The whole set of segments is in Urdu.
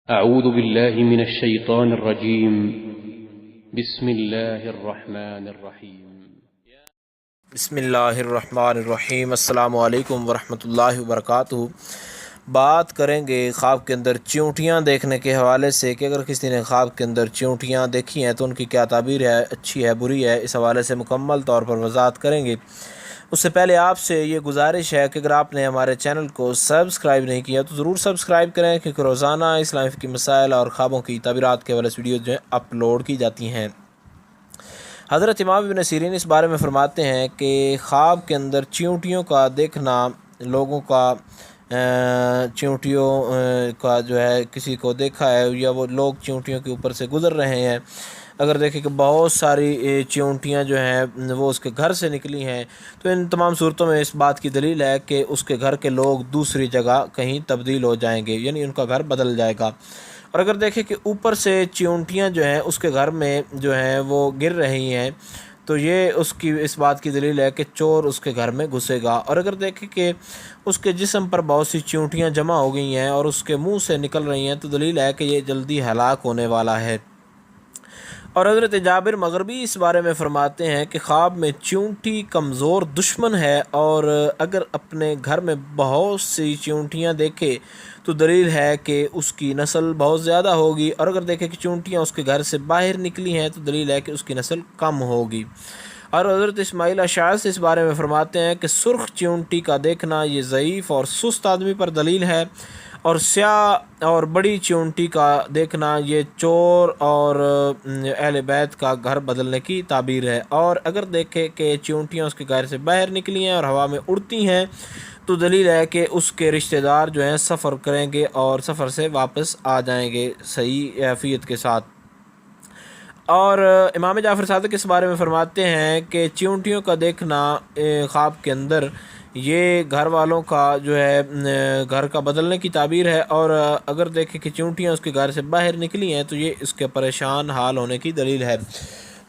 أعوذ بالله من الشيطان الرجيم. بسم الله الرحمن الرحيم. بسم اللہ الرحمن الرحیم۔ السلام علیکم ورحمۃ اللہ وبرکاتہ۔ بات کریں گے خواب کے اندر چیونٹیاں دیکھنے کے حوالے سے کہ اگر کسی نے خواب کے اندر چیونٹیاں دیکھی ہیں تو ان کی کیا تعبیر ہے، اچھی ہے بری ہے، اس حوالے سے مکمل طور پر وضاحت کریں گے۔ اس سے پہلے آپ سے یہ گزارش ہے کہ اگر آپ نے ہمارے چینل کو سبسکرائب نہیں کیا تو ضرور سبسکرائب کریں، کیونکہ روزانہ اسلامی فقہی مسائل اور خوابوں کی تعبیرات کے حوالے سے ویڈیوز جو ہیں اپلوڈ کی جاتی ہیں۔ حضرت امام ابن سیرین اس بارے میں فرماتے ہیں کہ خواب کے اندر چیونٹیوں کا دیکھنا لوگوں کا چیونٹیوں کا جو ہے کسی کو دیکھا ہے یا وہ لوگ چیونٹیوں کے اوپر سے گزر رہے ہیں، اگر دیکھیں کہ بہت ساری چیونٹیاں جو ہیں وہ اس کے گھر سے نکلی ہیں، تو ان تمام صورتوں میں اس بات کی دلیل ہے کہ اس کے گھر کے لوگ دوسری جگہ کہیں تبدیل ہو جائیں گے، یعنی ان کا گھر بدل جائے گا۔ اور اگر دیکھیں کہ اوپر سے چیونٹیاں جو ہیں اس کے گھر میں جو ہیں وہ گر رہی ہیں، تو یہ اس بات کی دلیل ہے کہ چور اس کے گھر میں گھسے گا۔ اور اگر دیکھیں کہ اس کے جسم پر بہت سی چیونٹیاں جمع ہو گئی ہیں اور اس کے منہ سے نکل رہی ہیں، تو دلیل ہے کہ یہ جلدی ہلاک ہونے والا ہے۔ اور حضرت جابر مغربی اس بارے میں فرماتے ہیں کہ خواب میں چیونٹی کمزور دشمن ہے، اور اگر اپنے گھر میں بہت سی چیونٹیاں دیکھے تو دلیل ہے کہ اس کی نسل بہت زیادہ ہوگی، اور اگر دیکھے کہ چیونٹیاں اس کے گھر سے باہر نکلی ہیں تو دلیل ہے کہ اس کی نسل کم ہوگی۔ اور حضرت اسماعیل اشعث اس بارے میں فرماتے ہیں کہ سرخ چیونٹی کا دیکھنا یہ ضعیف اور سست آدمی پر دلیل ہے، اور سیاہ اور بڑی چیونٹی کا دیکھنا یہ چور اور اہل بیت کا گھر بدلنے کی تعبیر ہے۔ اور اگر دیکھے کہ چیونٹیاں اس کے گھر سے باہر نکلی ہیں اور ہوا میں اڑتی ہیں تو دلیل ہے کہ اس کے رشتہ دار جو ہیں سفر کریں گے اور سفر سے واپس آ جائیں گے صحیح عافیت کے ساتھ۔ اور امام جعفر صادق اس بارے میں فرماتے ہیں کہ چیونٹیوں کا دیکھنا خواب کے اندر یہ گھر والوں کا جو ہے گھر کا بدلنے کی تعبیر ہے، اور اگر دیکھیں کہ چیونٹیاں اس کے گھر سے باہر نکلی ہیں تو یہ اس کے پریشان حال ہونے کی دلیل ہے۔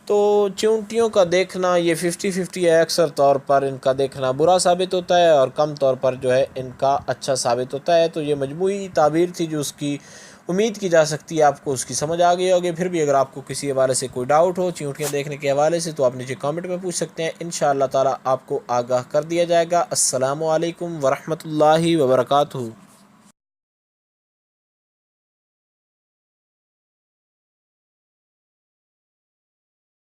تو چیونٹیوں کا دیکھنا یہ 50-50 ہے، اکثر طور پر ان کا دیکھنا برا ثابت ہوتا ہے اور کم طور پر جو ہے ان کا اچھا ثابت ہوتا ہے۔ تو یہ مجموعی تعبیر تھی جو اس کی امید کی جا سکتی ہے آپ کو اس کی سمجھ آ گئی ہوگی۔ پھر بھی اگر آپ کو کسی حوالے سے کوئی ڈاؤٹ ہو چیونٹیاں دیکھنے کے حوالے سے تو آپ نیچے کامنٹ میں پوچھ سکتے ہیں، انشاءاللہ تعالی آپ کو آگاہ کر دیا جائے گا۔ السلام علیکم ورحمۃ اللہ وبرکاتہ۔